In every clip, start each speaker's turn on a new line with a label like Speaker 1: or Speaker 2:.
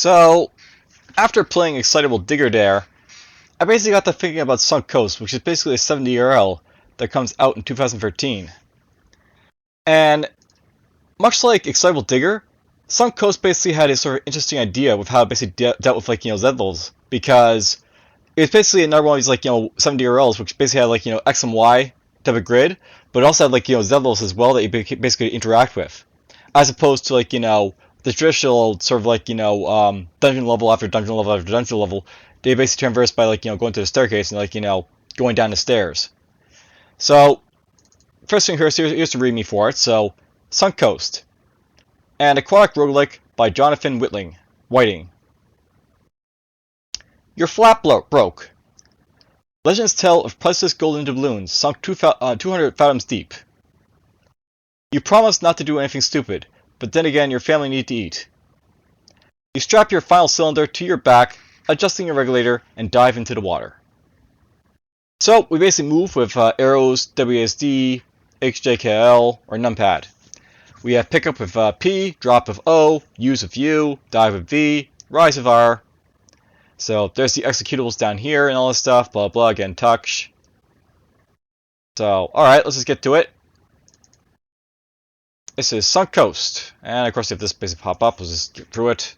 Speaker 1: So, after playing Excitable Digger there, I basically got to thinking about Sunk Coast, which is basically a 70 URL that comes out in 2013. And much like Excitable Digger, Sunk Coast basically had a sort of interesting idea with how it basically dealt with Z levels, because it was basically another one of these 70 URLs, which basically had X and Y type of grid, but it also had Z levels as well that you basically interact with, as opposed to the traditional sort of dungeon level after dungeon level after dungeon level. They basically traverse by going to the staircase and going down the stairs. So first thing here's the readme for it. So Sunk Coast, an aquatic roguelike by Jonathan Whiting. Your flat broke. Legends tell of priceless golden doubloons sunk 200 fathoms deep. You promised not to do anything stupid, but then again your family need to eat. You strap your final cylinder to your back, adjusting your regulator, and dive into the water. So we basically move with arrows, WASD, HJKL, or numpad. We have pickup with P, drop with O, use with U, dive with V, rise with R. So there's the executables down here and all this stuff, blah blah, again touch. So alright, let's just get to it. This is Sunk Coast, and of course if this basically pop up, we'll just get through it.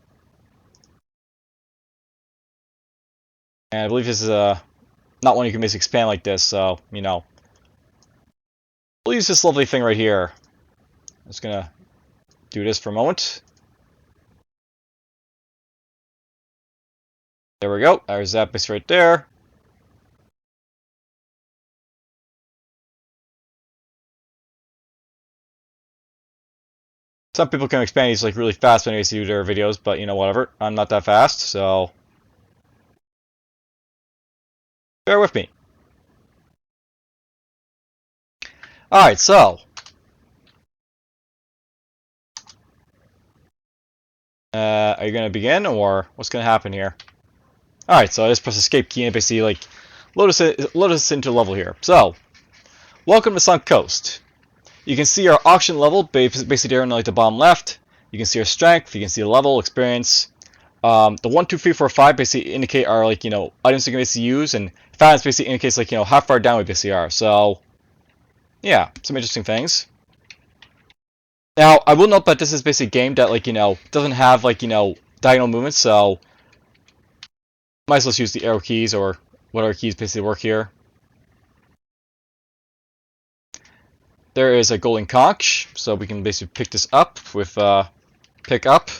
Speaker 1: And I believe this is not one you can basically expand like this, so we'll use this lovely thing right here. I'm just gonna do this for a moment. There we go. There's that base right there. Some people can expand these really fast when they see their videos, but whatever. I'm not that fast, so bear with me. Alright, so are you gonna begin, or what's gonna happen here? Alright, so I just press escape key and basically load us into level here. So, welcome to Sunk Coast. You can see our auction level basically there on the bottom left. You can see our strength, you can see the level, experience. The 1, 2, 3, 4, 5 basically indicate our items you can basically use, and fathoms basically indicates how far down we basically are. So yeah, some interesting things. Now I will note that this is basically a game that doesn't have diagonal movements, so might as well use the arrow keys or whatever keys basically work here. There is a golden conch, so we can basically pick this up with pick up.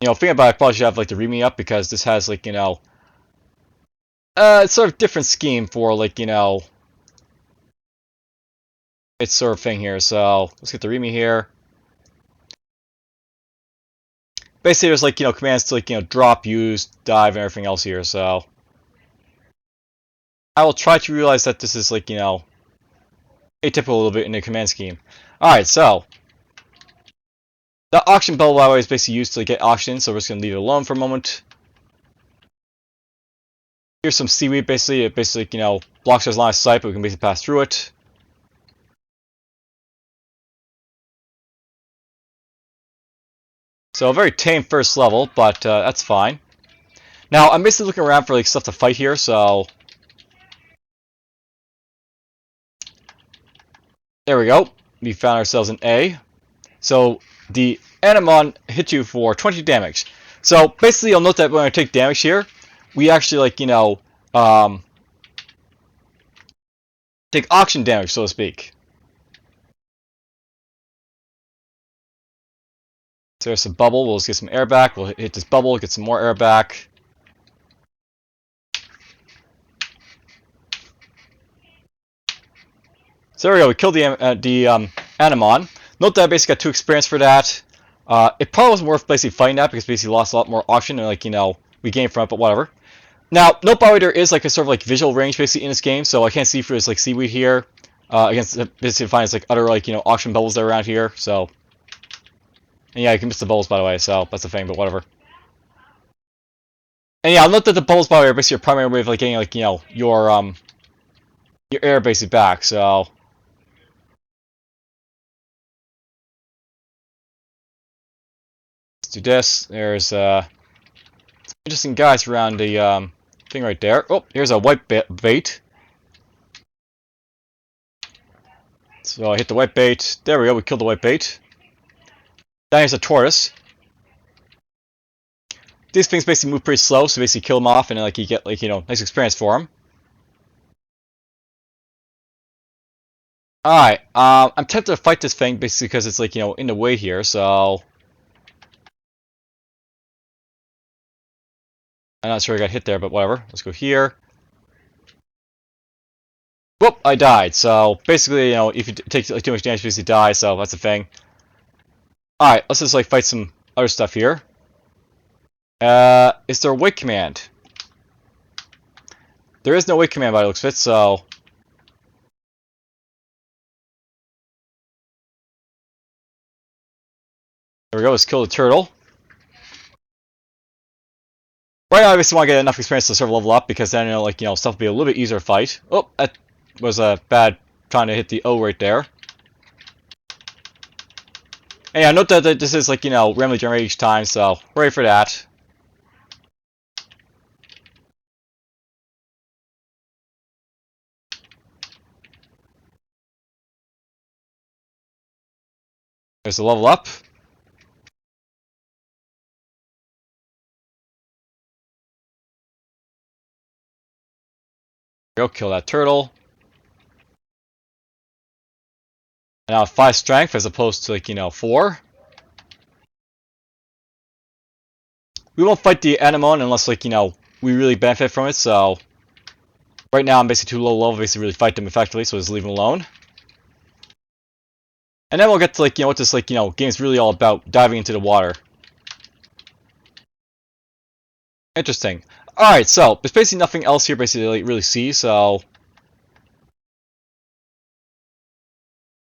Speaker 1: Thinking about it, I probably should have the readme up because this has it's sort of different scheme for its sort of thing here. So let's get the readme here. Basically, there's commands to drop, use, dive, and everything else here. So I will try to realize that this is atypical a little bit in the command scheme. All right, so the auction bell, by the way, is basically used to get auctions, so we're just gonna leave it alone for a moment. Here's some seaweed, basically. It basically blocks our line of sight, but we can basically pass through it. So a very tame first level, but that's fine. Now I'm basically looking around for stuff to fight here, so there we go. We found ourselves an A. So the Anemone hit you for 20 damage. So basically, you'll note that when I take damage here, we actually take auction damage, so to speak. So there's a bubble. We'll just get some air back. We'll hit this bubble, get some more air back. So there we go. We killed the Anemone. Note that I basically got 2 experience for that. It probably wasn't worth basically fighting that because basically lost a lot more auction and we gained from it, but whatever. Now, note by the way, there is a sort of visual range basically in this game, so I can't see through this seaweed here. Against basically find other auction bubbles that are around here. So, and yeah, you can miss the bubbles by the way, so that's the thing, but whatever. And yeah, I'll note that the bubbles by the way are basically your primary way of getting your air basically back. So. do this. There's some interesting guys around the thing right there. Oh, here's a white bait. So I hit the white bait. There we go. We killed the white bait. Now here's a tortoise. These things basically move pretty slow, so basically kill them off, and like you get like nice experience for them. All right. I'm tempted to fight this thing basically because it's like in the way here. So I'm not sure I got hit there, but whatever. Let's go here. Whoop! I died. So basically, if you take like too much damage, you basically die. So that's the thing. All right. Let's just like fight some other stuff here. Is there a wait command? There is no wait command by the looks of it, so there we go. Let's kill the turtle. Right now, I obviously want to get enough experience to sort of level up because then stuff will be a little bit easier to fight. Oh, that was a bad trying to hit the O right there. And yeah, note that this is like randomly generated each time, so ready for that. There's the level up. Go kill that turtle. Now 5 strength as opposed to like 4. We won't fight the anemone unless like we really benefit from it. So right now I'm basically too low level to basically really fight them effectively, so just leave them alone. And then we'll get to like what this like game's really all about, diving into the water. Interesting. All right, so there's basically nothing else here basically to like, really see. So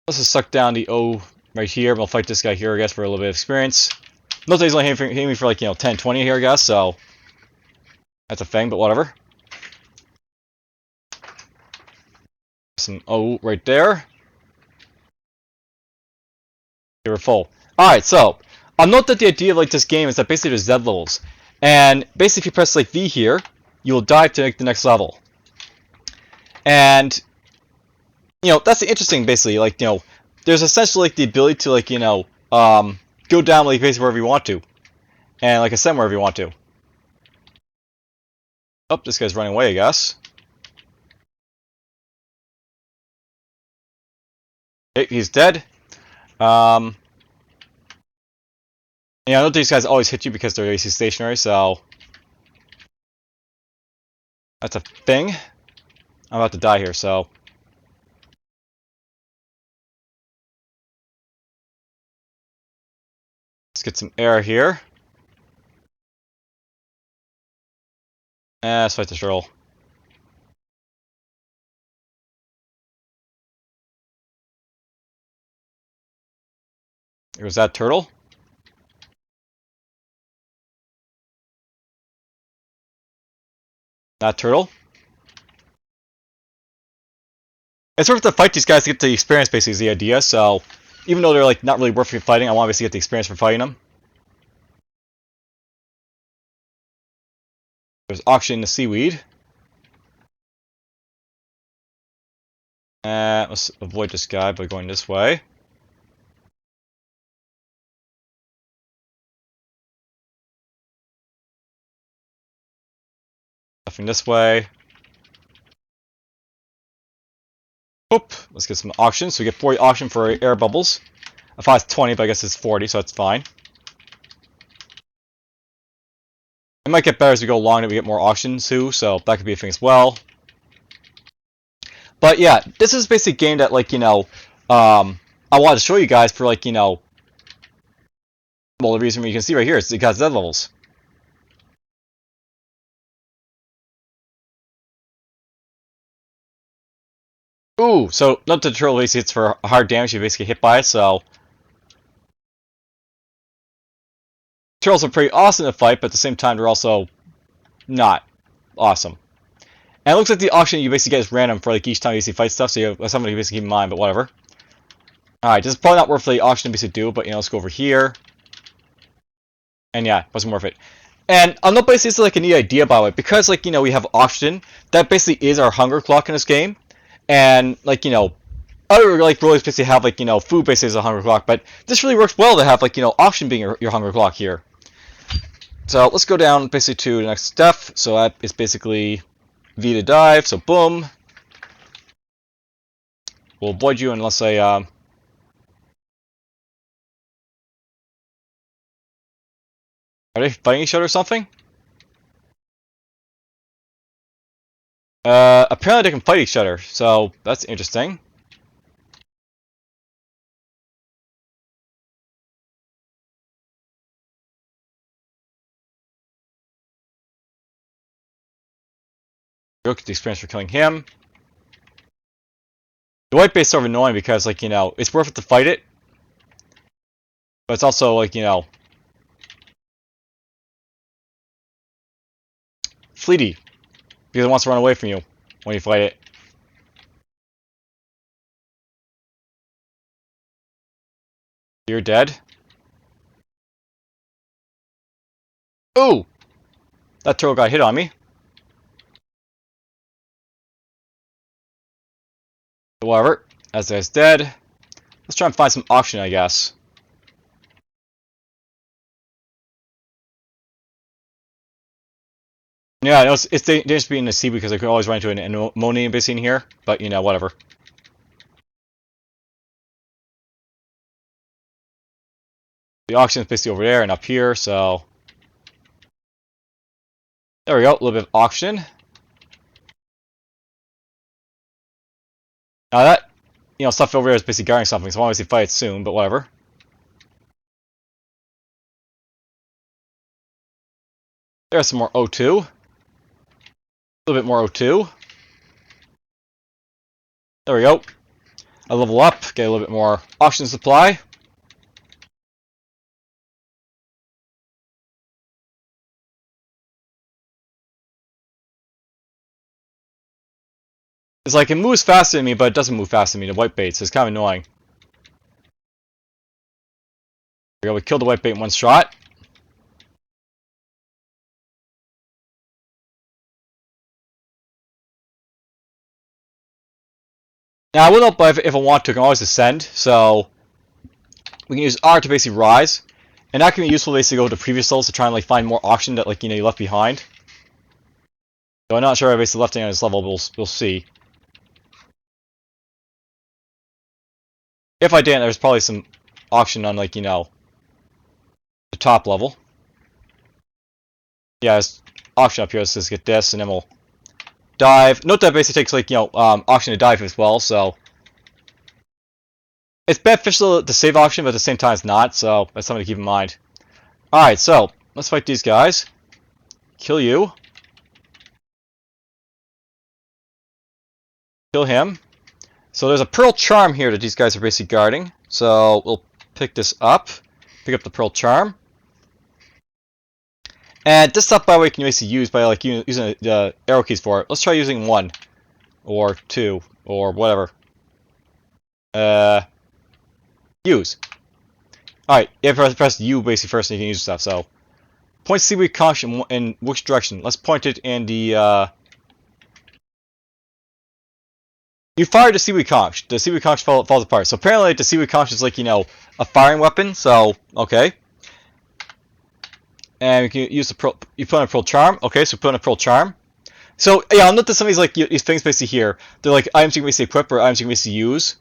Speaker 1: let's just suck down the O right here. We'll fight this guy here, I guess, for a little bit of experience. Note that he's only hitting me for like 10, 20 here, I guess. So that's a thing, but whatever. Some O right there. They were full. Alright, so I'll note that the idea of like this game is that basically there's Z levels. And basically if you press like V here, you will dive to like, the next level. And that's the interesting basically, like there's essentially like the ability to like go down like basically wherever you want to. And like ascend wherever you want to. Oh, this guy's running away, I guess. Okay, he's dead. Yeah, I know these guys always hit you because they're basically stationary, so that's a thing. I'm about to die here, so let's get some air here. Let's fight the turtle. There's that turtle. That turtle. It's worth to fight these guys to get the experience, basically, is the idea. So, even though they're like not really worth fighting, I want to basically get the experience for fighting them. There's auction the seaweed. Let's avoid this guy by going this way. Nothing this way. Oop, let's get some auction. So we get 40 auction for air bubbles. I thought it's 20, but I guess it's 40, so that's fine. It might get better as we go along that we get more auctions too, so that could be a thing as well. But yeah, this is basically a game that like, I wanted to show you guys for like, well, the reason you can see right here is it got Z levels. Ooh, so not the turtle basically hits for hard damage, you basically hit by it, so turtles are pretty awesome to fight, but at the same time they're also not awesome. And it looks like the auction you basically get is random for like each time you basically fight stuff, so that's something you basically keep in mind, but whatever. Alright, this is probably not worth the auction to basically do, but let's go over here. And yeah, it wasn't worth it. And I'm not basically like a neat idea about it because like we have oxygen that basically is our hunger clock in this game, and like other like roles basically have like food basically as a hunger clock, but this really works well to have like oxygen being your hunger clock here. So let's go down basically to the next step. So that is basically V to dive. So boom, we'll avoid you unless I are they fighting each other or something? Apparently they can fight each other, so that's interesting. You'll get the experience for killing him. The white base is sort of annoying because, like, it's worth it to fight it, but it's also, like, fleety, because it wants to run away from you when you fight it. You're dead. Ooh! That turtle got hit on me. Whatever. As guy's dead. Let's try and find some oxygen, I guess. Yeah, I know it's dangerous to be in the sea because I could always run into an ammonia base in here, but, whatever. The oxygen is basically over there and up here, so... There we go, a little bit of oxygen. Now that, stuff over there is basically guarding something, so I'll obviously fight it soon, but whatever. There's some more O2. A little bit more O2. There we go. I level up, get a little bit more oxygen supply. It's like it moves faster than me, but it doesn't move faster than me, the white bait, so it's kind of annoying. There we go, we killed the white bait in one shot. Now I will not, but if I want to, I can always ascend, so we can use R to basically rise. And that can be useful basically go to previous levels to try and like find more oxygen that like you left behind. So I'm not sure I basically left anything on this level, but we'll see. If I didn't, there's probably some oxygen on like, the top level. Yeah, there's oxygen up here, so let's get this, and then we'll dive. Note that basically takes like, oxygen to dive as well, so it's beneficial to save oxygen, but at the same time it's not, so that's something to keep in mind. Alright, so let's fight these guys. Kill you. Kill him. So there's a Pearl Charm here that these guys are basically guarding. So we'll pick this up. Pick up the Pearl Charm. And this stuff, by the way, can basically use by like using the arrow keys for it. Let's try using 1. Or 2. Or whatever. Use. Alright, you have to press U basically first and you can use stuff, so. Point seaweed conch in which direction? Let's point it in the, You fired the seaweed conch. The seaweed conch falls apart. So apparently the seaweed conch is like, a firing weapon, so, okay. And we can use the Pearl, you put on a Pearl Charm. Okay, so we put on a Pearl Charm. So, yeah, I'll note that some of these, like, these things basically here, they're like items you can basically equip or items you can basically use.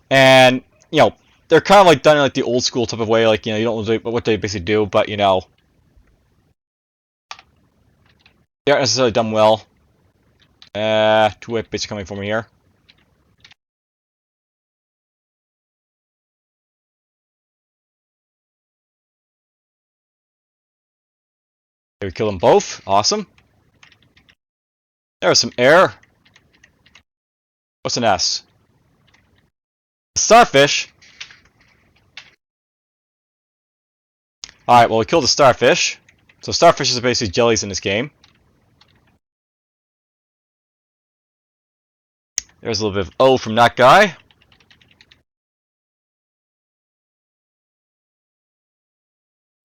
Speaker 1: And, they're kind of like done in like the old school type of way, like, you don't know what they basically do, but, they aren't necessarily done well. 2 white bits are coming from here. Okay, we kill them both. Awesome. There's some air. What's an S? Starfish. Alright, well, we killed the starfish. So starfishes are basically jellies in this game. There's a little bit of O from that guy.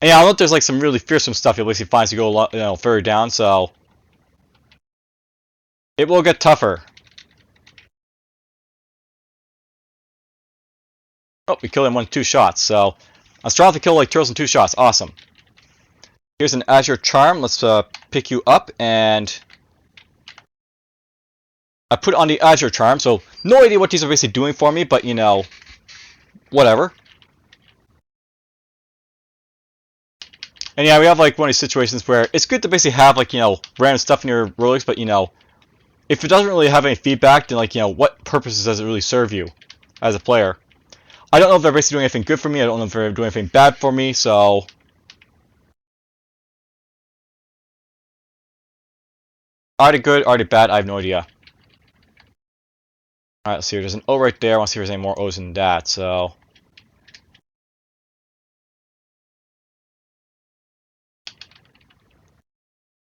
Speaker 1: And yeah, I know there's like some really fearsome stuff you'll basically find as you go a lot, further down, so it will get tougher. Oh, we killed him in 2 shots, so I'm strong to kill like turtles in 2 shots. Awesome. Here's an Azure Charm. Let's pick you up, and I put on the Azure Charm, so no idea what these are basically doing for me, but whatever. And yeah, we have like one of these situations where it's good to basically have like, random stuff in your relics, but if it doesn't really have any feedback, then like, what purposes does it really serve you as a player? I don't know if they're basically doing anything good for me, I don't know if they're doing anything bad for me, so... Are they good, are they bad? I have no idea. Alright, let's see here, there's an O right there, I want to see if there's any more O's than that, so...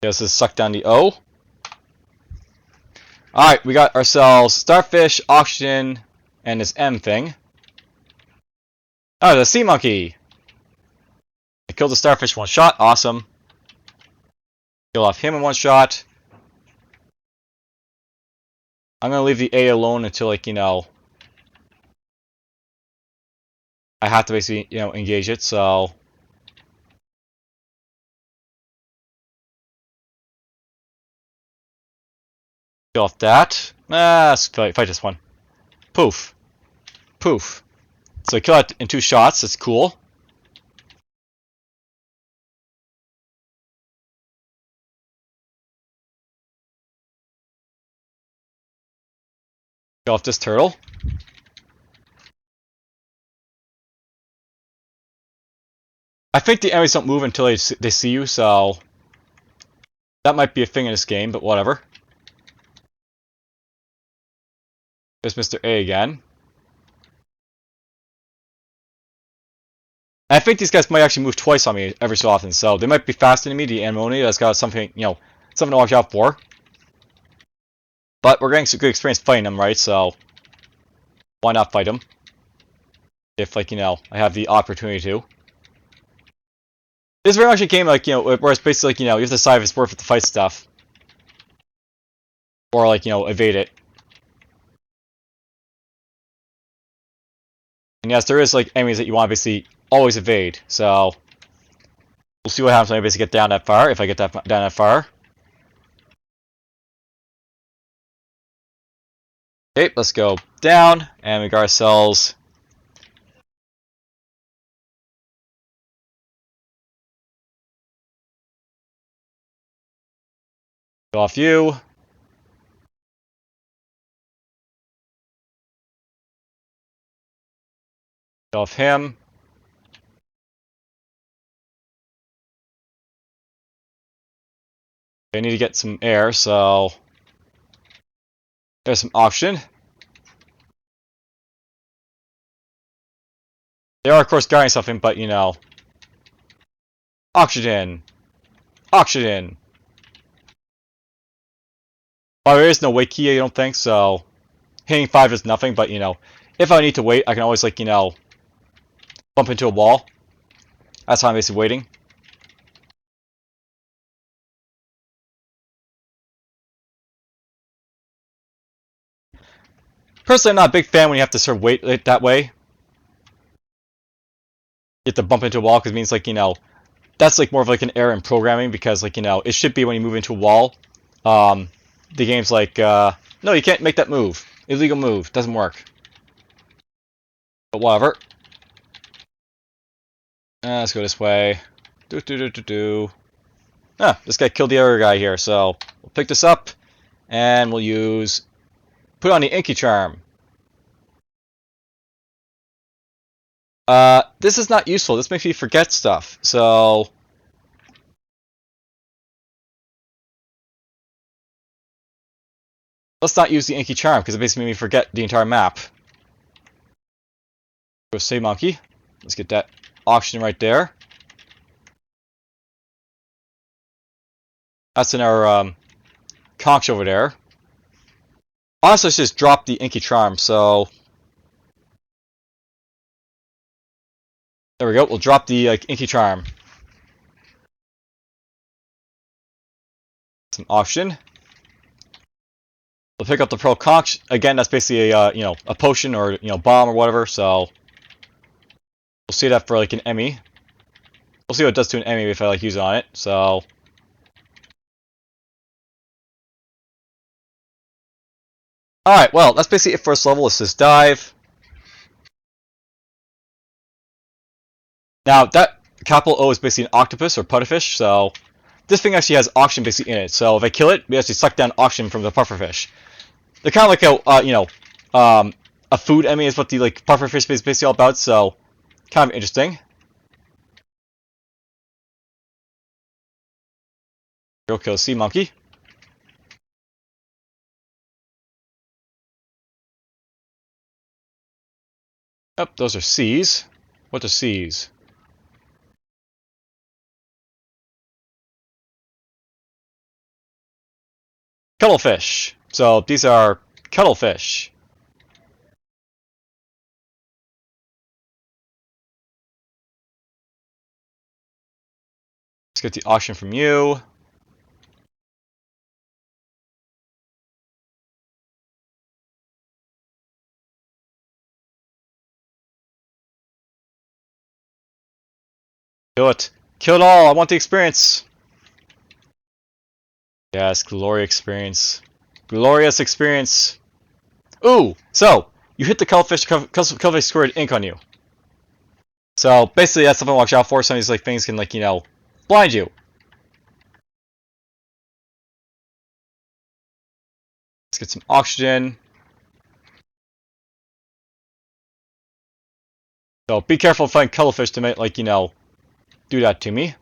Speaker 1: Yeah, let's just suck down the O. Alright, we got ourselves Starfish, Oxygen, and this M thing. Oh, the Sea Monkey! I killed the Starfish 1 shot, awesome. Kill off him in 1 shot. I'm gonna leave the A alone until, like, I have to basically, engage it, so... Kill off that. Let's fight this one. Poof. Poof. So I kill it in 2 shots, that's cool. Kill off this turtle. I think the enemies don't move until they see you, so... That might be a thing in this game, but whatever. There's Mr. A again. I think these guys might actually move twice on me every so often, so they might be faster than me, the Anemone, that's got something, something to watch out for. But we're getting some good experience fighting them, right, so... Why not fight them? If, like, I have the opportunity to. This is very much a game, like, where it's basically, like, you have to decide if it's worth it to fight stuff. Or, like, evade it. And yes, there is, like, enemies that you want to basically always evade, so... We'll see what happens when I basically get down that far, if I get down that far. Okay, let's go down, and we got ourselves... Go off you. Go off him. I need to get some air, so... There's some oxygen. They are, of course, guarding something, but, Oxygen! Oxygen! Well, there is no wait key, I don't think, so... Hitting 5 is nothing, but, if I need to wait, I can always, like, bump into a wall. That's how I'm basically waiting. Personally, I'm not a big fan when you have to sort of wait it that way. You have to bump into a wall, because it means, like, that's, like, more of, like, an error in programming, because, like, it should be when you move into a wall. The game's like, no, you can't make that move. Illegal move. Doesn't work. But whatever. Let's go this way. This guy killed the other guy here, so we'll pick this up, and we'll use... Put on the Inky Charm. This is not useful. This makes me forget stuff, so... Let's not use the Inky Charm, because it basically made me forget the entire map. Go Sea Monkey. Let's get that oxygen right there. That's in our conch over there. Honestly, let's just drop the Inky Charm, so... There we go, we'll drop the Inky Charm. some oxygen. We'll pick up the pearl conch. Again, that's basically a a potion or bomb or whatever. So we'll see that for like an Emmy. We'll see what it does to an Emmy if I like use it on it. So all right, well that's basically it. First level. Let's just dive. Now that capital O is basically an octopus or pufferfish. So this thing actually has oxygen basically in it. So if I kill it, we actually suck down oxygen from the pufferfish. They're kind of like a food Emmy is what the like pufferfish is basically all about. So kind of interesting. Go kill a sea monkey. Oh, those are seas. What are seas? Cuttlefish. So these are cuttlefish. Let's get the oxygen from you. Kill it. Kill it all. I want the experience. Yes, glorious experience. Glorious experience. Ooh, so you hit the cuttlefish squirted ink on you. So basically that's something to watch out for. Some of these like things can like, blind you. Let's get some oxygen. So be careful of finding cuttlefish to make like, do that to me.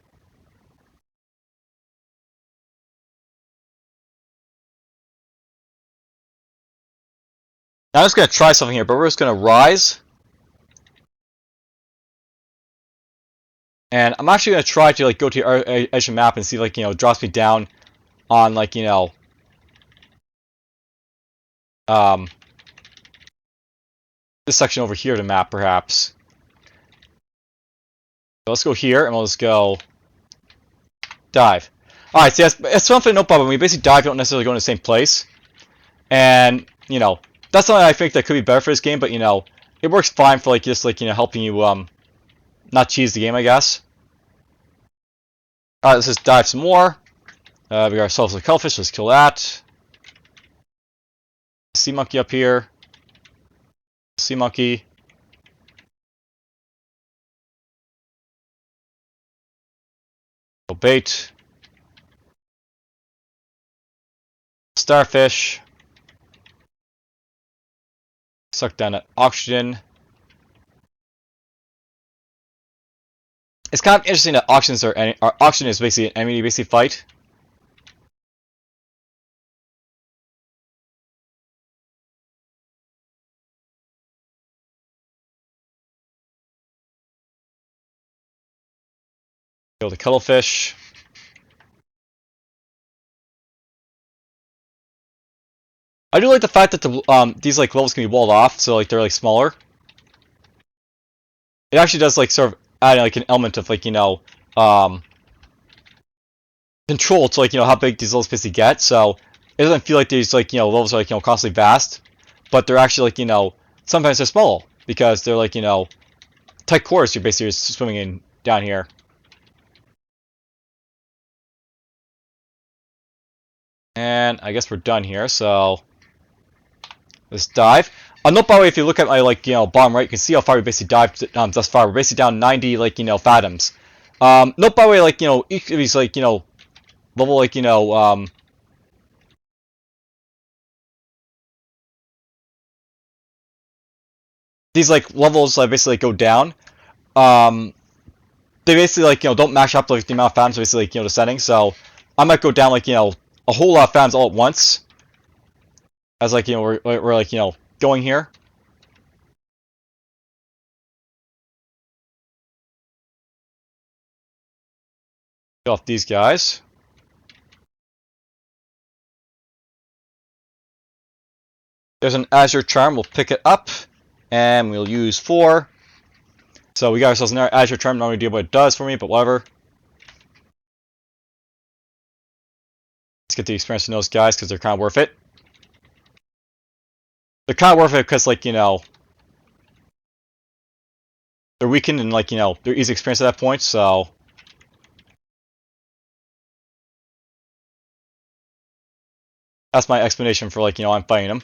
Speaker 1: Now I'm just going to try something here, but we're just going to rise. And I'm actually going to try to like go to your edge of the map and see like, it drops me down on like, this section over here of the map perhaps. So let's go here and we'll just go dive. Alright, so it's something no problem. When we basically dive, you don't necessarily go in the same place. And, that's something I think that could be better for this game, but it works fine for like just like, helping you not cheese the game, I guess. Alright, let's just dive some more. We got ourselves a cuttlefish, let's kill that. Sea monkey up here. Sea monkey. Bait. Starfish. Suck down that oxygen. It's kind of interesting that oxygen is basically an enemy to basically fight. Kill the cuttlefish. I do like the fact that these like levels can be walled off, so like they're like smaller. It actually does like sort of add like an element of like control to like how big these levels basically get. So it doesn't feel like these like levels are like constantly vast, but they're actually like sometimes they're small because they're like tight quarters. You're basically just swimming in down here. And I guess we're done here. So let's dive. Note by the way, if you look at my like bottom right, you can see how far we basically dived thus far. We're basically down 90 like fathoms. Note by the way, like each of these like level like these like levels basically go down. They basically like don't match up like the amount of fathoms basically like the settings. So I might go down like a whole lot of fathoms all at once. As like we're like going here. Kill off these guys. There's an Azure Charm. We'll pick it up, and we'll use 4. So we got ourselves an Azure Charm. Not really idea what it does for me, but whatever. Let's get the experience from those guys because they're kind of worth it. They're kind of worth it because, like, you know, they're weakened and, like, you know, they're easy experience at that point, so. That's my explanation for, like, you know, I'm fighting them.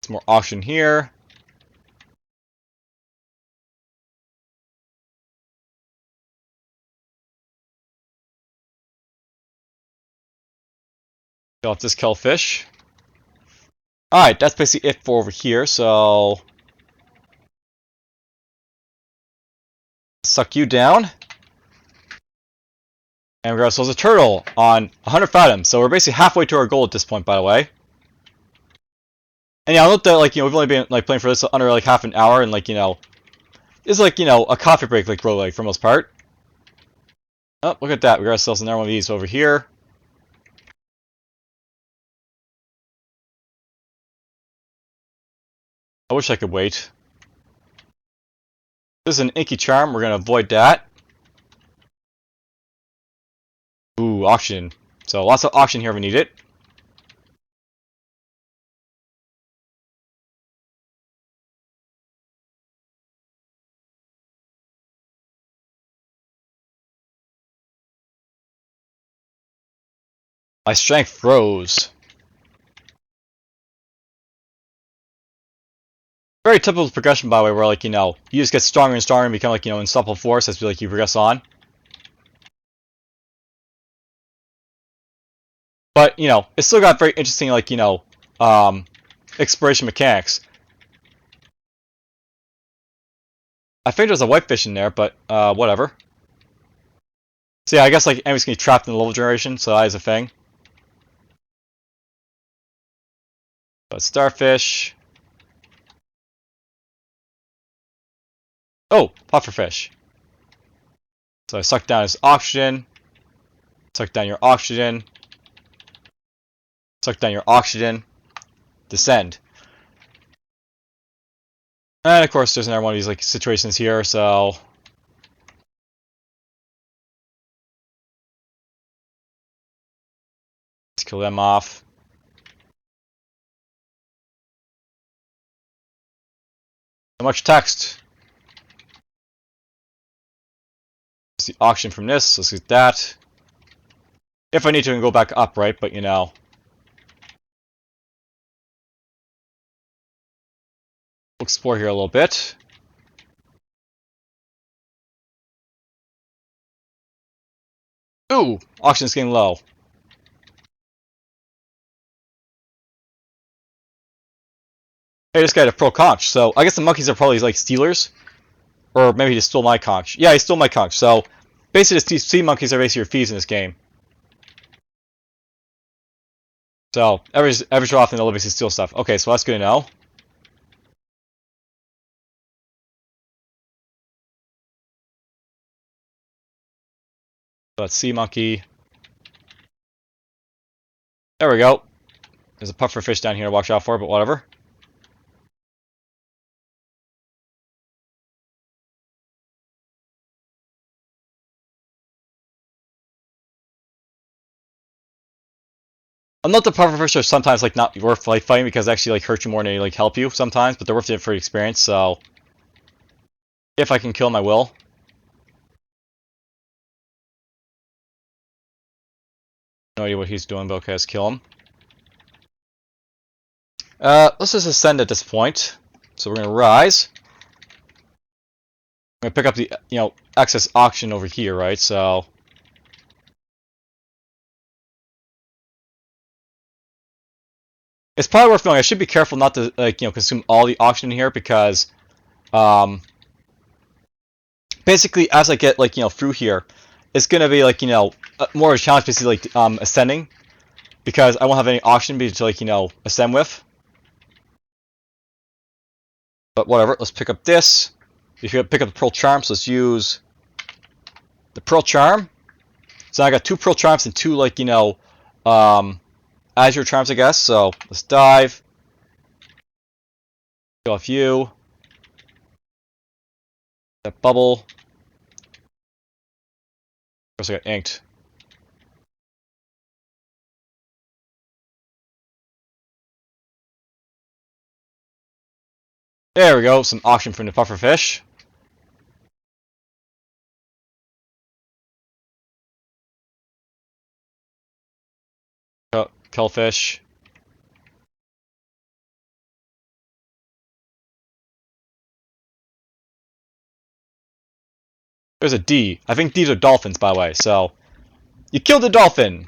Speaker 1: Some more auction here. Kill off this Kelfish. Alright, that's basically it for over here, so. Suck you down. And we're gonna soul a turtle on 100 fathoms, so we're basically halfway to our goal at this point, by the way. And yeah, I looked at, like, you know, we've only been, like, playing for this under, like, half an hour, and, like, you know, it's like, you know, a coffee break, like, Rogue-lite for the most part. Oh, look at that, we got ourselves another one of these over here. I wish I could wait. This is an Inky Charm, we're gonna avoid that. Ooh, auction. So lots of auction here if we need it. My strength rose. Very typical progression, by the way, where, like, you know, you just get stronger and stronger and become, like, you know, unstoppable force as you progress on. But, you know, it's still got very interesting, like, you know, exploration mechanics. I think there's a whitefish in there, but whatever. So yeah, I guess, like, enemies can be trapped in the level generation, so that is a thing. But starfish. Oh, pufferfish. So I suck down his oxygen. Suck down your oxygen. Suck down your oxygen. Descend. And of course, there's another one of these, like, situations here, so. Let's kill them off. So much text. Let's see auction from this. Let's get that. If I need to, I can go back up, right? But, you know. We'll explore here a little bit. Ooh! Auction's getting low. Hey, this guy had a pro conch, so I guess the monkeys are probably, like, stealers. Or maybe he just stole my conch. Yeah, he stole my conch, so basically the sea monkeys are basically your thieves in this game. So, every so often they'll basically steal stuff. Okay, so that's good to know. So that's sea monkey. There we go. There's a puffer fish down here to watch out for, but whatever. I'm not the puffer fish are sometimes, like, not worth, like, fighting because they actually, like, hurt you more than they, like, help you sometimes, but they're worth it for the experience, so if I can kill them, I will. No idea what he's doing, but okay, let's kill him. Let's just ascend at this point. So we're gonna rise. I'm gonna pick up the, you know, excess auction over here, right? So it's probably worth knowing. I should be careful not to, like, you know, consume all the auction here because, basically as I get, like, you know, through here, it's gonna be, like, you know, more of a challenge, basically, like, ascending, because I won't have any auction to, like, you know, ascend with. But whatever. Let's pick up this. If you pick up the Pearl Charm, so let's use the Pearl Charm. So I got 2 Pearl Charms and 2, like, you know, Azure Charms, I guess. So let's dive. Kill off you. That bubble. Of course, I got inked. There we go. Some auction from the pufferfish. Cullfish. There's a D. I think these are dolphins, by the way. So, you killed the dolphin.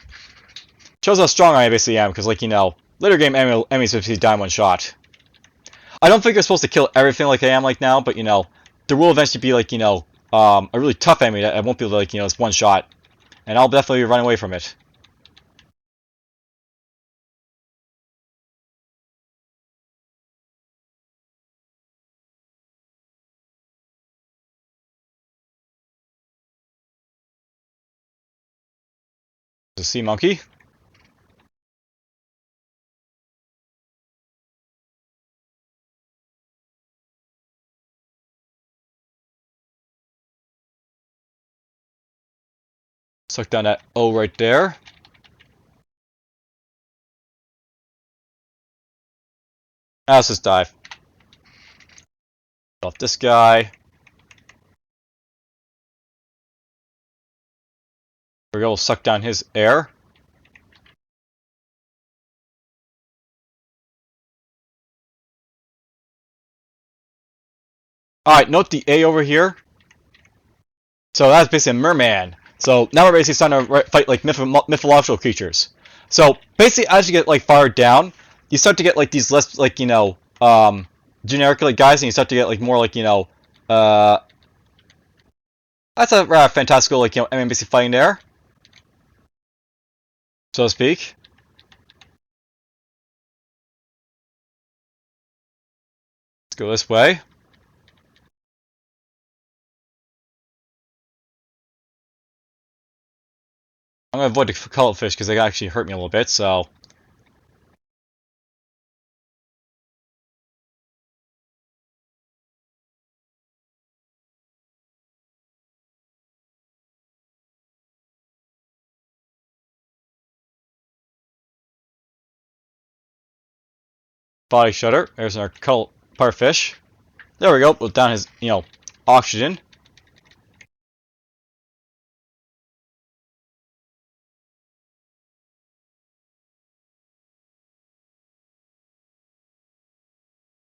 Speaker 1: Shows how strong I basically am, because, like, you know, later game enemies basically die in one shot. I don't think you're supposed to kill everything like I am like now, but, you know, there will eventually be, like, you know, a really tough enemy that I won't be able to, like, you know, it's one shot. And I'll definitely run away from it. There's a sea monkey. Suck down that O right there. Now let's just dive. Off this guy. There we go, we'll suck down his air. Alright, note the A over here. So that's basically a merman. So now we're basically starting to fight like mythological creatures. So basically, as you get like far down, you start to get like these less like you know generic like guys, and you start to get like more like you know that's a rather fantastical like you know enemy basically fighting there, so to speak. Let's go this way. I'm gonna avoid the cuttlefish because they actually hurt me a little bit. So. Body shutter. There's our parfish. There we go. Put down his, you know, oxygen.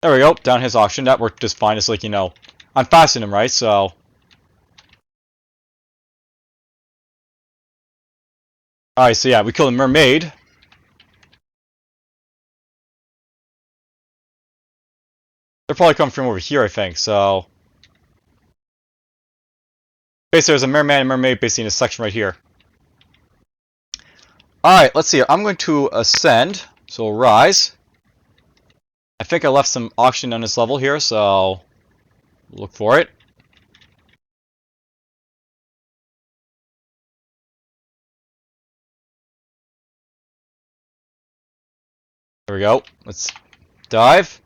Speaker 1: There we go. Down his oxygen. That worked just fine. It's like, you know, I'm fastening him, right? So. Alright, so yeah, we killed a mermaid. They're probably coming from over here, I think, so. Basically, there's a merman and mermaid basically in a section right here. Alright, let's see. I'm going to ascend. So we'll rise. I think I left some oxygen on this level here, so look for it. There we go. Let's dive.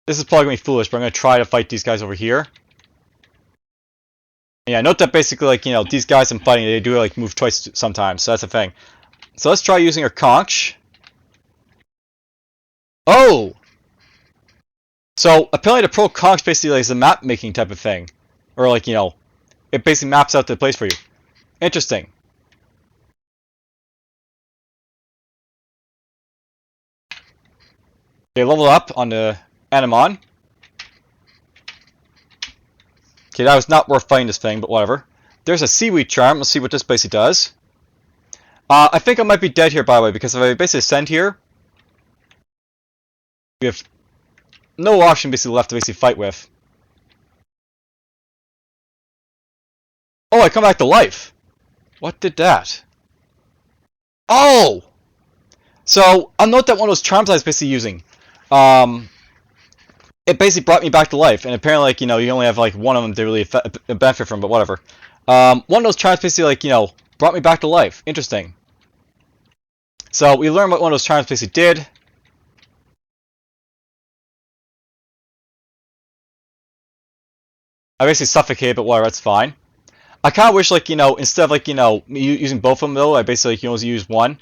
Speaker 1: This is probably going to be foolish, but I'm going to try to fight these guys over here. Yeah, note that basically, like, you know, these guys I'm fighting, they do, like, move twice sometimes, so that's the thing. So let's try using our conch. Oh! So, apparently the pro conch basically like, is a map-making type of thing. Or, like, you know, it basically maps out the place for you. Interesting. Okay, level up on the Anemon. Okay, that was not worth fighting this thing, but whatever. There's a seaweed charm. Let's see what this basically does. I think I might be dead here, by the way, because if I basically ascend here, we have no option basically left to basically fight with. Oh, I come back to life. What did that? Oh! So, I'll note that one of those charms I was basically using. It basically brought me back to life, and apparently, like, you know, you only have, like, one of them to really benefit from, but whatever. One of those charms basically, like, you know, brought me back to life. Interesting. So, we learned what one of those charms basically did. I basically suffocated, but whatever, that's fine. I kind of wish, like, instead of, like, me using both of them, though, I basically can only use one.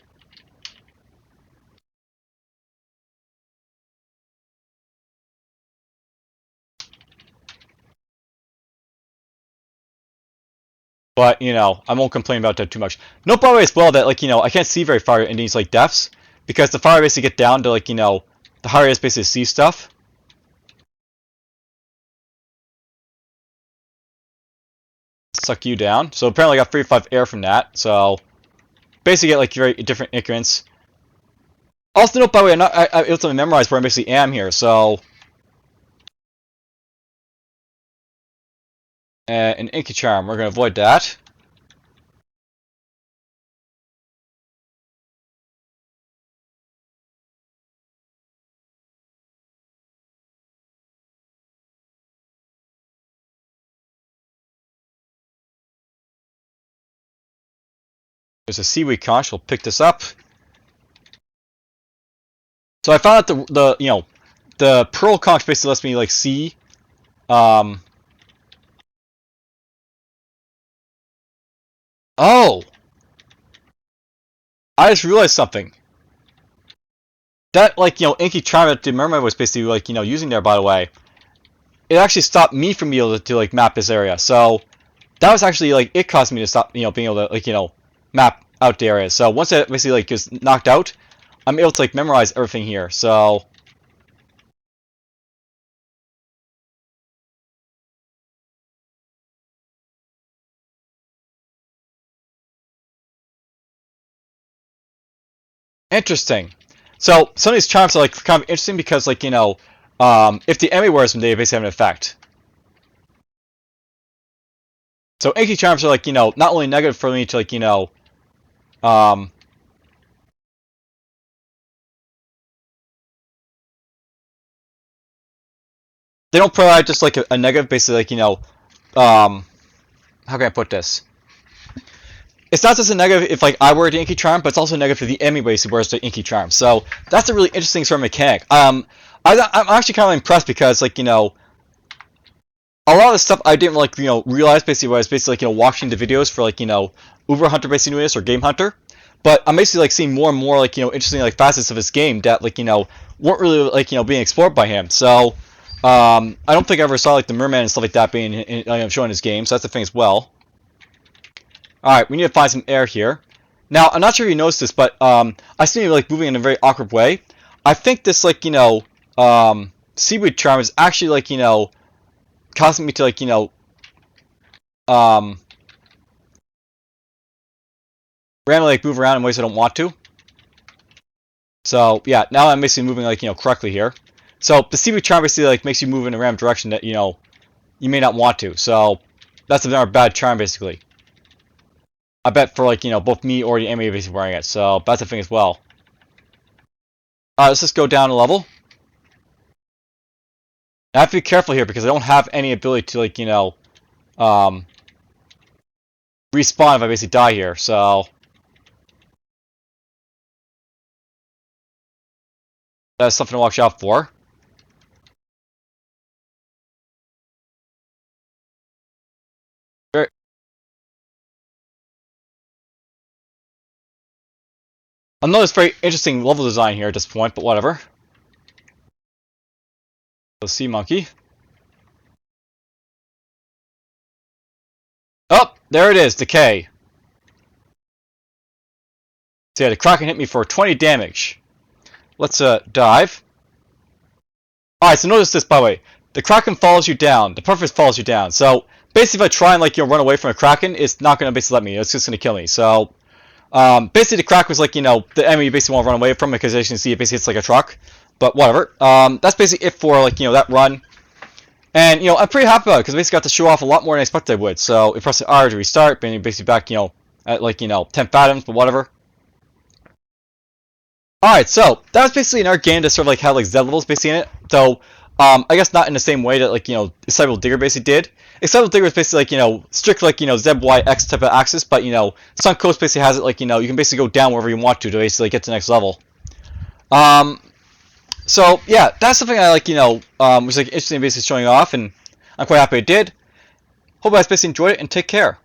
Speaker 1: But, I won't complain about that too much. Note, by the way, as well, that, like, I can't see very far in these, like, depths. Because the farther I basically get down to, like, the harder it is basically to see stuff. Suck you down. So apparently I got 35 air from that. So basically get, like, very different increments. Also note, by the way, I'm not able to memorize where I basically am here, so... an Inky Charm, we're going to avoid that. There's a seaweed conch. We'll pick this up. So I found out the pearl conch basically lets me like see. Oh, I just realized something. That Inky Charm that the mermaid was basically like using there. By the way, it actually stopped me from being able to like map this area. So that was actually like it caused me to stop being able to map out the area. So once it basically like gets knocked out, I'm able to like memorize everything here. So interesting. So some of these charms are like kind of interesting because like if the enemy wears them, they basically have an effect. So Inky Charms are like not only negative for me to like they don't provide just like a negative, basically like how can I put this? It's not just a negative if like I wear the Inky Charm, but it's also a negative for the enemy basically wears the Inky Charm. So that's a really interesting sort of mechanic. I'm actually kind of impressed because like a lot of the stuff I didn't like realize basically when I was basically like watching the videos for like Uber Hunter basically doing this or Game Hunter. But I'm basically like seeing more and more like interesting like facets of his game that like weren't really like being explored by him. So I don't think I ever saw like the merman and stuff like that being shown in his game. So that's the thing as well. All right, we need to find some air here. Now I'm not sure if you noticed this, but I see you like moving in a very awkward way. I think this like seaweed charm is actually like causing me to like randomly like move around in ways I don't want to. So yeah, now I'm basically moving like correctly here. So the seaweed charm basically like makes you move in a random direction that you may not want to. So that's another bad charm basically. I bet for like both me or the enemy basically wearing it. So that's the thing as well. Alright, let's just go down a level. I have to be careful here because I don't have any ability to like respawn if I basically die here. So that's something to watch out for. Another very interesting level design here at this point, but whatever. The sea monkey. Oh, there it is, decay. So yeah, the Kraken hit me for 20 damage. Let's dive. Alright, so notice this by the way. The Kraken follows you down. The Pufferfish follows you down. So basically if I try and like run away from a Kraken, it's not gonna basically let me. It's just gonna kill me. So basically the Kraken was like, the enemy you basically want to run away from because as you can see it basically hits like a truck. But whatever. That's basically it for like that run. And I'm pretty happy about it because I basically got to show off a lot more than I expected I would. So if press R to restart, basically back at like 10 fathoms, but whatever. Alright, so that was basically another game that sort of like had like Z levels basically in it. So I guess not in the same way that like Excitable Digger basically did. Excitable Digger is basically like strict like Z, Y, X type of axis, but Suncoast basically has it like you can basically go down wherever you want to basically get to the next level. So yeah, that's something I like was like interesting basically showing off, and I'm quite happy it did. Hope you guys basically enjoyed it, and take care.